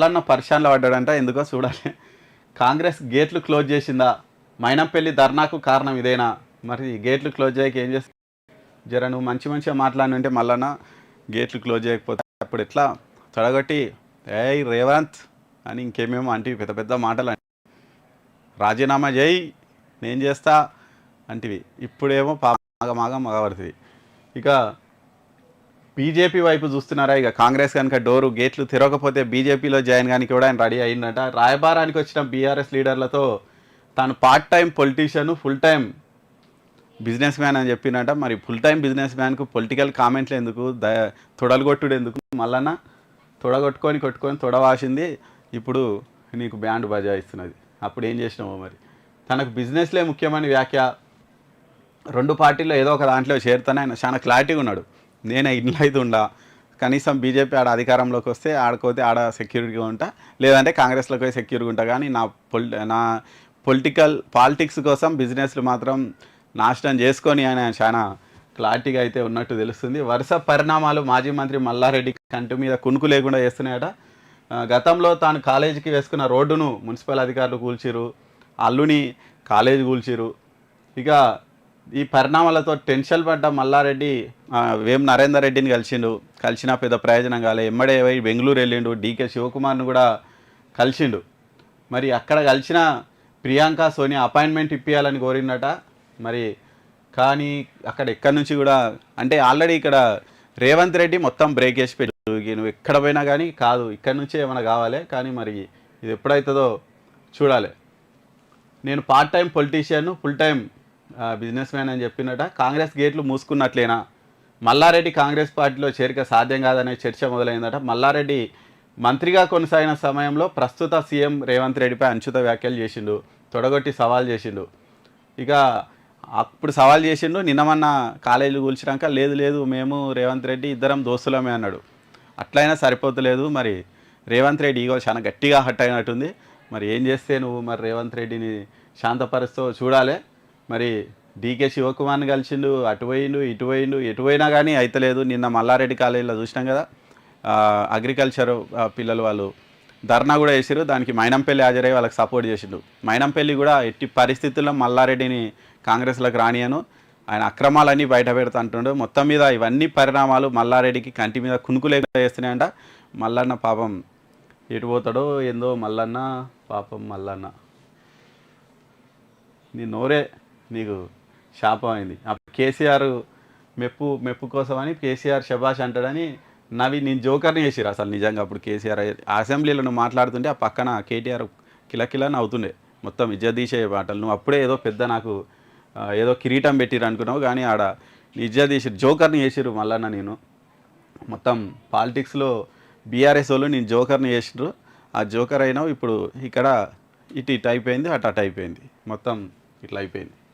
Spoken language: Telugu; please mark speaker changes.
Speaker 1: మల్లన్న పరిశాన్లో పడ్డాడంట, ఎందుకో చూడాలి. కాంగ్రెస్ గేట్లు క్లోజ్ చేసిందా? మైనంపల్లి ధర్నాకు కారణం ఇదేనా? మరి గేట్లు క్లోజ్ చేయక ఏం చేస్తా? జర నువ్వు మంచిగా మాట్లాడినంటే మల్లన్న గేట్లు క్లోజ్ చేయకపోతే అప్పుడు ఎట్లా తొడగొట్టి ఏయ్ రేవంత్ అని ఇంకేమేమో అంటే పెద్ద పెద్ద మాటలు రాజీనామా చేయి నేను చేస్తా అంటివి. ఇప్పుడేమో మగపడుతుంది. ఇక బీజేపీ వైపు చూస్తున్నారా? ఇక కాంగ్రెస్ కనుక డోరు గేట్లు తిరగకపోతే బీజేపీలో జాయిన్ కానీ కూడా ఆయన రెడీ అయిందట. రాయబారానికి వచ్చిన బీఆర్ఎస్ లీడర్లతో తాను part time politician, full time business man అని చెప్పినట. మరి ఫుల్ టైం బిజినెస్ మ్యాన్కు పొలిటికల్ కామెంట్లు ఎందుకు, తొడలుగొట్టుడు ఎందుకు? మళ్ళన్న కొట్టుకొని తొడవాసింది, ఇప్పుడు నీకు బ్యాండ్ బజాయిస్తున్నది. అప్పుడు ఏం చేసినావు? మరి తనకు బిజినెస్లే ముఖ్యమని వ్యాఖ్య. రెండు పార్టీల్లో ఏదో ఒక దాంట్లో చేరుతానే ఆయన చాలా క్లారిటీగా ఉన్నాడు. నేనే ఇంట్లో అయితే ఉండా, కనీసం బీజేపీ ఆడ అధికారంలోకి వస్తే ఆడకపోతే ఆడ సెక్యూరిటీగా ఉంటా, లేదంటే కాంగ్రెస్లోకి పోయి సెక్యూర్గా ఉంటా, కానీ నా పాలిటిక్స్ కోసం బిజినెస్లు మాత్రం నాశనం చేసుకొని ఆయన చాలా క్లారిటీగా అయితే ఉన్నట్టు తెలుస్తుంది. వరుస పరిణామాలు మాజీ మంత్రి మల్లారెడ్డి కంటి మీద కునుకు లేకుండా చేస్తున్నాయట. గతంలో తాను కాలేజీకి వేసుకున్న రోడ్డును మున్సిపల్ అధికారులు కూల్చిరు, అల్లుని కాలేజీ కూల్చిరు. ఇక ఈ పరిణామాలతో టెన్షన్ పడ్డ మల్లారెడ్డి వేం నరేందర్ రెడ్డిని కలిసినా పెద్ద ప్రయోజనం కాలే. ఎమ్మడే బెంగళూరు వెళ్ళిండు, డీకే శివకుమార్ను కూడా కలిసిండు. మరి అక్కడ కలిసిన ప్రియాంక సోనియా అపాయింట్మెంట్ ఇప్పించాలని కోరిందట. మరి కానీ అక్కడ ఎక్కడి నుంచి కూడా అంటే ఆల్రెడీ ఇక్కడ రేవంత్ రెడ్డి మొత్తం బ్రేక్ వేసి పెట్టు, నువ్వు ఎక్కడ పోయినా కానీ కాదు, ఇక్కడ నుంచే ఏమైనా కావాలి, కానీ మరి ఇది ఎప్పుడవుతుందో చూడాలి. నేను part time politician, full time business man అని చెప్పినట. కాంగ్రెస్ గేట్లు మూసుకున్నట్లేనా? మల్లారెడ్డి కాంగ్రెస్ పార్టీలో చేరిక సాధ్యం కాదనే చర్చ మొదలైందట. మల్లారెడ్డి మంత్రిగా కొనసాగిన సమయంలో ప్రస్తుత సీఎం రేవంత్ రెడ్డిపై అనుచిత వ్యాఖ్యలు చేసిండు, తొడగొట్టి సవాల్ చేసిండు. ఇక అప్పుడు సవాల్ చేసిండు, నిన్నమన్న కాలేజీలు కూల్చినాక లేదు మేము రేవంత్ రెడ్డి ఇద్దరం దోస్తులమే అన్నాడు. అట్లయినా సరిపోతలేదు. మరి రేవంత్ రెడ్డి ఈగో చాలా గట్టిగా హట్ అయినట్టుంది. మరి ఏం చేస్తే నువ్వు మరి రేవంత్ రెడ్డిని శాంతపరుస్తావు చూడాలి. మరి డీకే శివకుమార్ని కలిసిండు, అటు పోయినా కానీ అయితలేదు. నిన్న మల్లారెడ్డి కాలేజీలో చూసినాం కదా, అగ్రికల్చర్ పిల్లలు వాళ్ళు ధర్నా కూడా చేసారు. దానికి మైనంపల్లి హాజరై వాళ్ళకి సపోర్ట్ చేసిండు. మైనంపల్లి కూడా ఎట్టి పరిస్థితుల్లో మల్లారెడ్డిని కాంగ్రెస్లోకి రానియను, ఆయన అక్రమాలన్నీ బయట పెడతా అంటుండు. మొత్తం మీద ఇవన్నీ పరిణామాలు మల్లారెడ్డికి కంటి మీద కునుకులేకుండా చేస్తున్నాయంట. మల్లన్న పాపం ఎటు పోతాడో ఏందో, మల్లన్న పాపం మల్లన్న నీ నోరే నీకు శాపం అయింది. కేసీఆర్ మెప్పు కోసమని కేసీఆర్ శబాష్ అంటాడని నేను జోకర్ని చేసిరు అసలు నిజంగా. అప్పుడు కేసీఆర్ అసెంబ్లీలో నువ్వు మాట్లాడుతుంటే ఆ పక్కన కేటీఆర్ కిలకిలా నవ్వుతుండే, మొత్తం ఇజ్జతీసే మాటలు. నువ్వు అప్పుడే ఏదో పెద్ద నాకు ఏదో కిరీటం పెట్టిరు అనుకున్నావు, కానీ ఆడ ఇజ్జతీసి జోకర్ని చేసిరు మల్లన్న. నేను మొత్తం పాలిటిక్స్లో బీఆర్ఎస్ వాళ్ళు నేను జోకర్ని చేసినారు. ఆ జోకర్ అయినావు. ఇప్పుడు ఇక్కడ ఇటు అయిపోయింది, అటు అయిపోయింది, మొత్తం ఇట్లా అయిపోయింది.